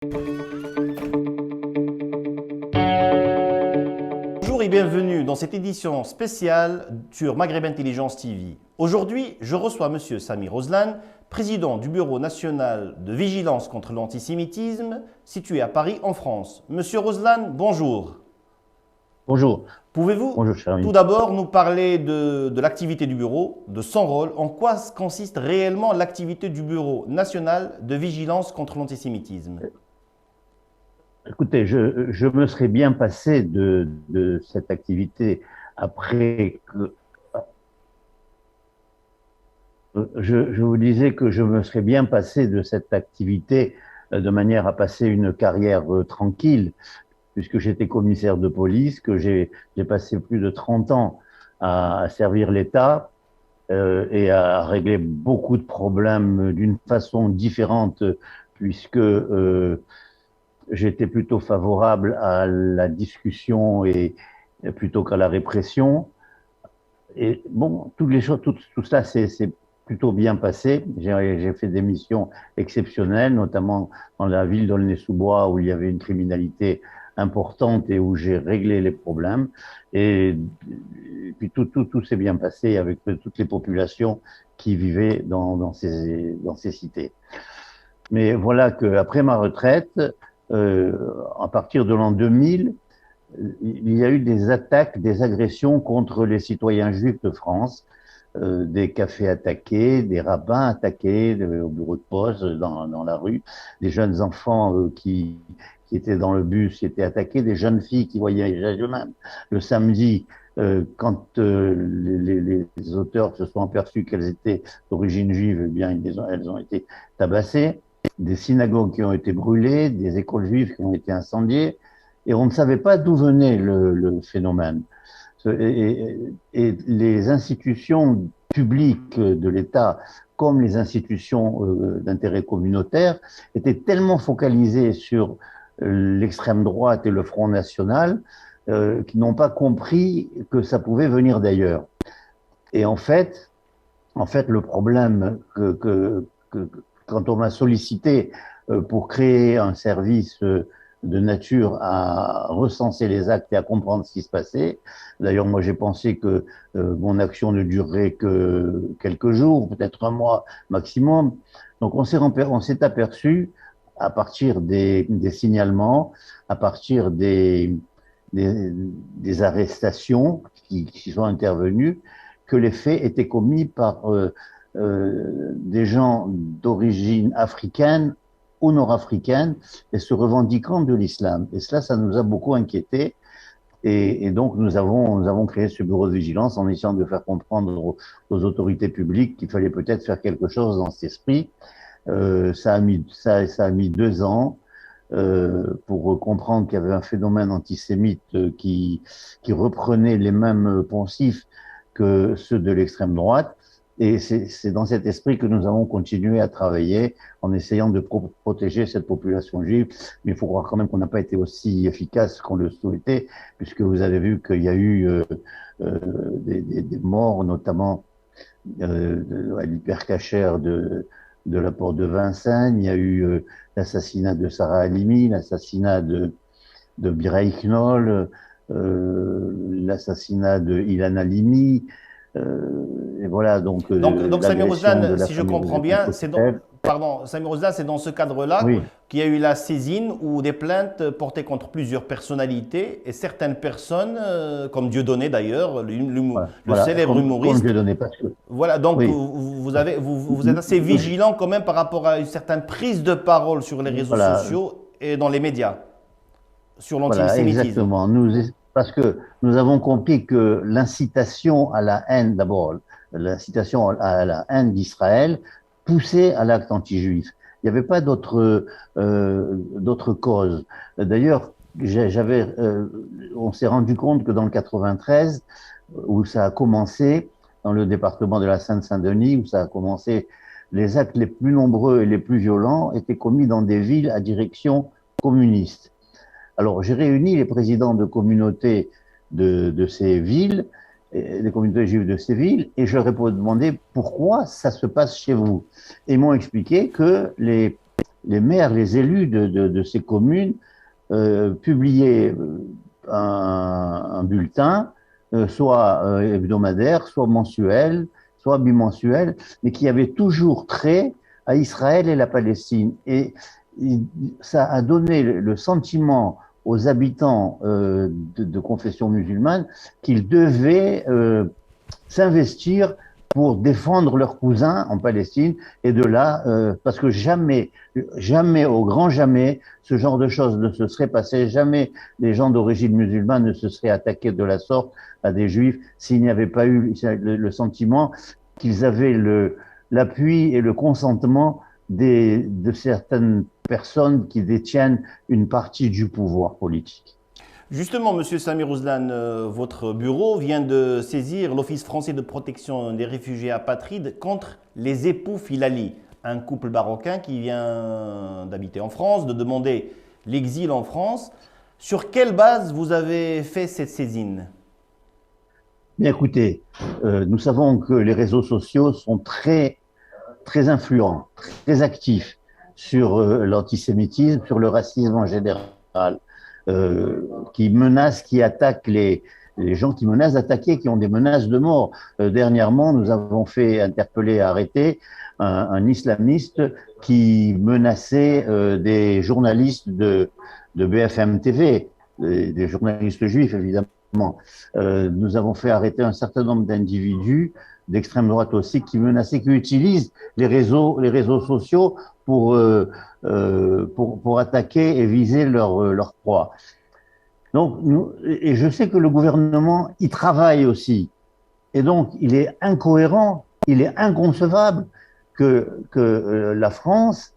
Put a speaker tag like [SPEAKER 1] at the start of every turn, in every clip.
[SPEAKER 1] Bonjour et bienvenue dans cette édition spéciale sur Maghreb Intelligence TV. Aujourd'hui, je reçois M. Sami Rozlan, président du Bureau national de vigilance contre l'antisémitisme, situé à Paris, en France. Monsieur Rozlan, bonjour.
[SPEAKER 2] Bonjour.
[SPEAKER 1] Pouvez-vous
[SPEAKER 2] Bonjour, cher ami.
[SPEAKER 1] tout d'abord nous parler de l'activité du Bureau, de son rôle, en quoi consiste réellement l'activité du Bureau national de vigilance contre l'antisémitisme?
[SPEAKER 2] Écoutez, je me serais bien passé de cette activité après que… Je vous disais que je me serais bien passé de cette activité de manière à passer une carrière tranquille, puisque j'étais commissaire de police, que j'ai passé plus de 30 ans à servir l'État et à régler beaucoup de problèmes d'une façon différente, puisque j'étais plutôt favorable à la discussion et plutôt qu'à la répression. Et bon, toutes les choses, tout ça, c'est plutôt bien passé. J'ai fait des missions exceptionnelles, notamment dans la ville d'Aulnay-sous-Bois où il y avait une criminalité importante et où j'ai réglé les problèmes. Et puis tout s'est bien passé avec toutes les populations qui vivaient dans ces cités. Mais voilà qu'après ma retraite, à partir de l'an 2000, il y a eu des attaques, des agressions contre les citoyens juifs de France, des cafés attaqués, des rabbins attaqués au bureau de poste, dans la rue, des jeunes enfants qui étaient dans le bus qui étaient attaqués, des jeunes filles qui voyaient le samedi, quand les auteurs se sont aperçus qu'elles étaient d'origine juive, eh bien, elles ont été tabassées, des synagogues qui ont été brûlées, des écoles juives qui ont été incendiées, et on ne savait pas d'où venait le phénomène. Et les institutions publiques de l'État, comme les institutions d'intérêt communautaire, étaient tellement focalisées sur l'extrême droite et le Front National qu'ils n'ont pas compris que ça pouvait venir d'ailleurs. Et en fait, le problème quand on m'a sollicité pour créer un service de nature à recenser les actes et à comprendre ce qui se passait. D'ailleurs, moi, j'ai pensé que mon action ne durerait que quelques jours, peut-être un mois maximum. Donc, on s'est aperçu, à partir des signalements, à partir des arrestations qui sont intervenues, que les faits étaient commis par des gens d'origine africaine ou nord-africaine et se revendiquant de l'islam. Et cela, ça nous a beaucoup inquiétés. Et donc, nous avons créé ce bureau de vigilance en essayant de faire comprendre aux autorités publiques qu'il fallait peut-être faire quelque chose dans cet esprit. Ça a mis 2 ans pour comprendre qu'il y avait un phénomène antisémite qui reprenait les mêmes poncifs que ceux de l'extrême droite. Et c'est dans cet esprit que nous avons continué à travailler en essayant de protéger cette population juive. Mais il faut croire quand même qu'on n'a pas été aussi efficace qu'on le souhaitait, puisque vous avez vu qu'il y a eu des morts, notamment à l'hypercachère de la porte de Vincennes. Il y a eu l'assassinat de Sarah Halimi, l'assassinat de Mireille Knoll, l'assassinat de Ilan Halimi. Et voilà, donc
[SPEAKER 1] Sami
[SPEAKER 2] l'agression de
[SPEAKER 1] Rozlan,
[SPEAKER 2] la
[SPEAKER 1] si je
[SPEAKER 2] famille
[SPEAKER 1] comprends
[SPEAKER 2] Joseph
[SPEAKER 1] bien,
[SPEAKER 2] Kotel.
[SPEAKER 1] Sami Rozlan, c'est dans ce cadre-là
[SPEAKER 2] Oui,
[SPEAKER 1] qu'il y a eu la saisine ou des plaintes portées contre plusieurs personnalités et certaines personnes, comme Dieudonné d'ailleurs, le
[SPEAKER 2] voilà,
[SPEAKER 1] célèbre
[SPEAKER 2] comme
[SPEAKER 1] humoriste.
[SPEAKER 2] Dieu donné, parce que,
[SPEAKER 1] Voilà, donc
[SPEAKER 2] oui,
[SPEAKER 1] vous êtes assez vigilant quand même par rapport à une certaine prise de parole sur les réseaux
[SPEAKER 2] voilà,
[SPEAKER 1] sociaux et dans les médias sur
[SPEAKER 2] voilà,
[SPEAKER 1] l'antisémitisme.
[SPEAKER 2] exactement. Parce que nous avons compris que l'incitation à la haine, d'abord, l'incitation à la haine d'Israël poussait à l'acte anti-juif. Il n'y avait pas d'autre cause. D'ailleurs, on s'est rendu compte que dans le 93, où ça a commencé, dans le département de la Seine-Saint-Denis, où ça a commencé, les actes les plus nombreux et les plus violents étaient commis dans des villes à direction communiste. Alors, j'ai réuni les présidents de communautés de ces villes, les communautés juives de ces villes, et je leur ai demandé pourquoi ça se passe chez vous. Et ils m'ont expliqué que les maires, les élus de ces communes publiaient un bulletin, soit hebdomadaire, soit mensuel, soit bimensuel, mais qui avait toujours trait à Israël et la Palestine. Et ça a donné le sentiment aux habitants de confession musulmane qu'ils devaient s'investir pour défendre leurs cousins en Palestine. Et de là, parce que jamais, jamais, au grand jamais, ce genre de choses ne se serait passé. Jamais les gens d'origine musulmane ne se seraient attaqués de la sorte à des juifs s'il n'y avait pas eu le sentiment qu'ils avaient l'appui et le consentement de certaines personnes qui détiennent une partie du pouvoir politique.
[SPEAKER 1] Justement, Monsieur Samir Ouzlan, votre bureau vient de saisir l'Office français de protection des réfugiés apatrides contre les époux Filali, un couple marocain qui vient d'habiter en France, de demander l'exil en France. Sur quelle base vous avez fait cette saisine?
[SPEAKER 2] Bien, écoutez, nous savons que les réseaux sociaux sont très, très influents, très actifs sur l'antisémitisme, sur le racisme en général, qui menacent, qui attaquent les gens qui menacent d'attaquer, qui ont des menaces de mort. Dernièrement, nous avons fait interpeller et arrêter un islamiste qui menaçait des journalistes de BFM TV, des journalistes juifs évidemment. Nous avons fait arrêter un certain nombre d'individus d'extrême droite aussi qui menaçaient, qui utilisent les réseaux sociaux pour attaquer et viser leur proie. Donc, et je sais que le gouvernement y travaille aussi. Et donc, il est incohérent, il est inconcevable que la France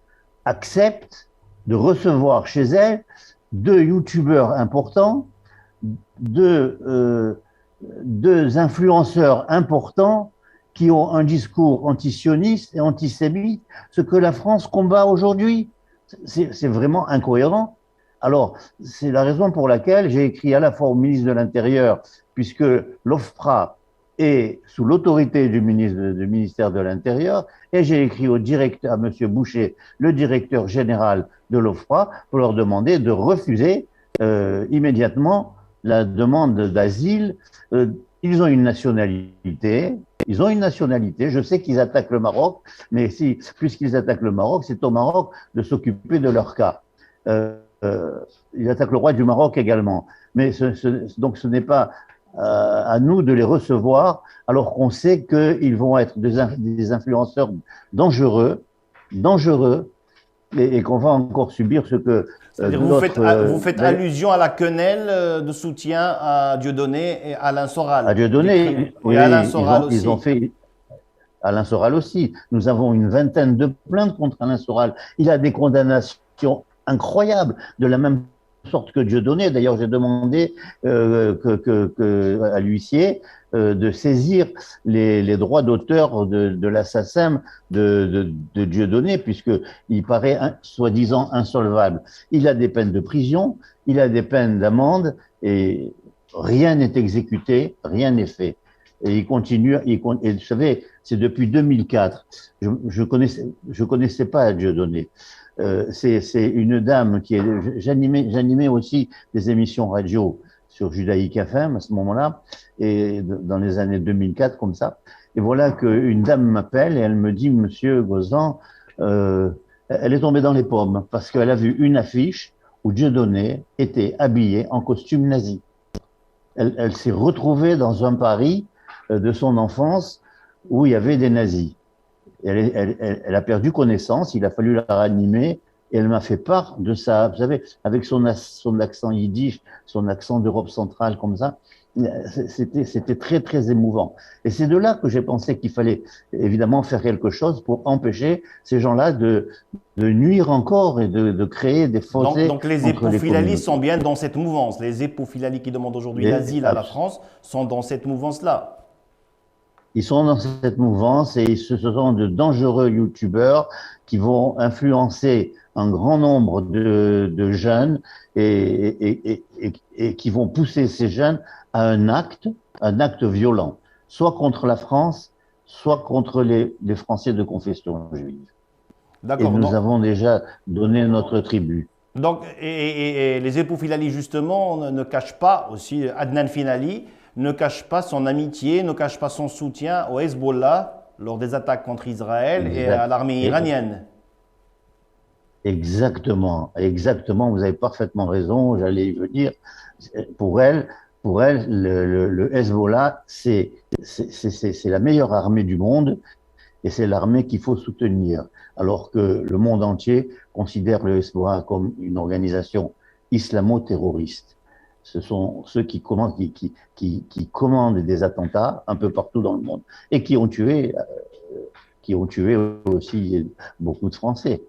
[SPEAKER 2] accepte de recevoir chez elle deux youtubeurs importants, deux influenceurs importants qui ont un discours antisioniste et antisémite, ce que la France combat aujourd'hui. C'est vraiment incohérent. Alors, c'est la raison pour laquelle j'ai écrit à la fois au ministre de l'Intérieur, puisque l'OFPRA est sous l'autorité du ministère de l'Intérieur, et j'ai écrit à M. Boucher, le directeur général de l'OFPRA, pour leur demander de refuser immédiatement la demande d'asile. Ils ont une nationalité. Je sais qu'ils attaquent le Maroc, mais puisqu'ils attaquent le Maroc, c'est au Maroc de s'occuper de leur cas. Ils attaquent le roi du Maroc également. Mais donc ce n'est pas à nous de les recevoir, alors qu'on sait qu'ils vont être des influenceurs dangereux, et qu'on va encore subir ce que
[SPEAKER 1] C'est-à-dire vous faites allusion à la quenelle de soutien à Dieudonné et Alain Soral.
[SPEAKER 2] À Dieudonné, oui,
[SPEAKER 1] Alain Soral aussi.
[SPEAKER 2] ils ont fait Alain Soral aussi. Nous avons une vingtaine de plaintes contre Alain Soral. Il a des condamnations incroyables, de la même sorte que Dieudonné. D'ailleurs, j'ai demandé à l'huissier de saisir les droits d'auteur de l'assassin de Dieudonné, puisqu'il paraît soi-disant insolvable. Il a des peines de prison, il a des peines d'amende, et rien n'est exécuté, rien n'est fait. Et il continue, et vous savez, c'est depuis 2004. Je connaissais pas Dieudonné. C'est une dame j'animais aussi des émissions radio sur Judaïque FM à ce moment-là, et dans les années 2004 comme ça. Et voilà qu'une dame m'appelle et elle me dit, Monsieur Gozlan, elle est tombée dans les pommes parce qu'elle a vu une affiche où Dieudonné était habillé en costume nazi. Elle s'est retrouvée dans un Paris de son enfance où il y avait des nazis. Elle a perdu connaissance, il a fallu la ranimer, et elle m'a fait part de ça, vous savez, avec son accent yiddish, son accent d'Europe centrale comme ça, c'était très, très émouvant. Et c'est de là que j'ai pensé qu'il fallait évidemment faire quelque chose pour empêcher ces gens-là de nuire encore et de créer des fossés.
[SPEAKER 1] Donc les époux Filali sont bien dans cette mouvance. Les époux Filali qui demandent aujourd'hui l'asile à la France sont dans cette mouvance-là.
[SPEAKER 2] Ils sont dans cette mouvance et ce sont de dangereux youtubeurs qui vont influencer un grand nombre de jeunes et qui vont pousser ces jeunes à un acte violent, soit contre la France, soit contre les Français de confession juive. et
[SPEAKER 1] D'accord.
[SPEAKER 2] nous avons déjà donné notre tribut.
[SPEAKER 1] Donc, et les époux Filali, justement, ne cachent pas, aussi Adnan Filali, ne cache pas son amitié, ne cache pas son soutien au Hezbollah lors des attaques contre Israël et à
[SPEAKER 2] Exact.
[SPEAKER 1] l'armée iranienne.
[SPEAKER 2] Exactement, exactement, vous avez parfaitement raison, j'allais y venir. Pour elle, le Hezbollah, c'est la meilleure armée du monde et c'est l'armée qu'il faut soutenir. Alors que le monde entier considère le Hezbollah comme une organisation islamo-terroriste. Ce sont ceux qui commandent des attentats un peu partout dans le monde et qui ont tué aussi beaucoup de Français.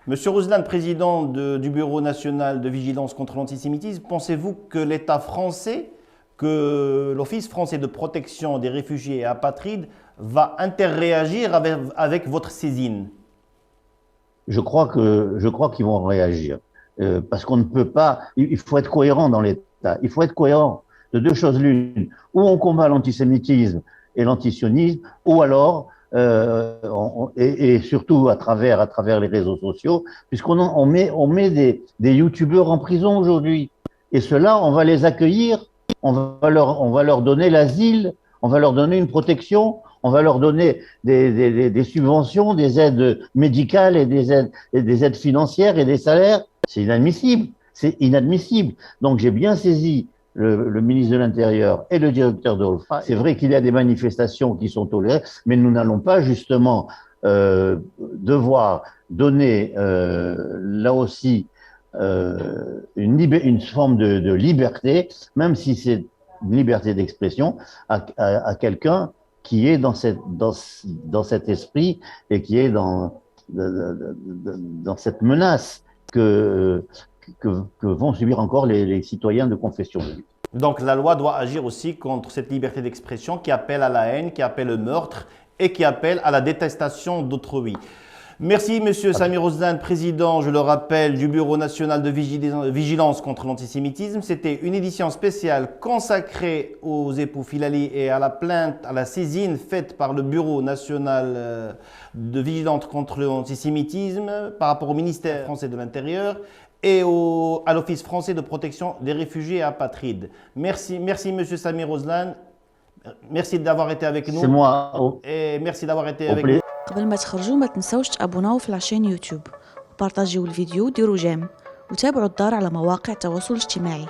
[SPEAKER 1] Monsieur Rouslan, président du Bureau national de vigilance contre l'antisémitisme, pensez-vous que l'État français, que l'Office français de protection des réfugiés et apatrides va interréagir avec votre saisine?
[SPEAKER 2] Je crois qu'ils vont réagir. Parce qu'on ne peut pas, il faut être cohérent dans l'État. Il faut être cohérent de deux choses l'une. Ou on combat l'antisémitisme et l'antisionisme, ou alors, et surtout à travers les réseaux sociaux, puisqu'on met des youtubeurs en prison aujourd'hui. Et ceux-là, on va les accueillir, on va leur donner l'asile, on va leur donner une protection, on va leur donner des subventions, des aides médicales et des aides financières et des salaires. C'est inadmissible. C'est inadmissible. Donc j'ai bien saisi le ministre de l'Intérieur et le directeur de l'OFPRA. C'est vrai qu'il y a des manifestations qui sont tolérées, mais nous n'allons pas justement devoir donner là aussi une forme de liberté, même si c'est une liberté d'expression, à quelqu'un qui est dans cet esprit et qui est dans cette menace que vont subir encore les citoyens de confession juive.
[SPEAKER 1] Donc la loi doit agir aussi contre cette liberté d'expression qui appelle à la haine, qui appelle au meurtre et qui appelle à la détestation d'autrui. Merci Monsieur Sami Rouslan, président, je le rappelle, du Bureau national de vigilance contre l'antisémitisme. C'était une édition spéciale consacrée aux époux Filali et à la plainte, à la saisine faite par le Bureau national de vigilance contre l'antisémitisme par rapport au ministère français de l'Intérieur et à l'Office français de protection des réfugiés et apatrides. Merci Monsieur Sami Rouslan. Merci d'avoir été avec nous.
[SPEAKER 2] C'est moi.
[SPEAKER 1] Et merci d'avoir été avec nous.
[SPEAKER 3] قبل ما تخرجوا ما تنسوش تابوناو في العشان يوتيوب وبارطاجيو الفيديو وديروا جيم وتابعوا الدار على مواقع التواصل الاجتماعي.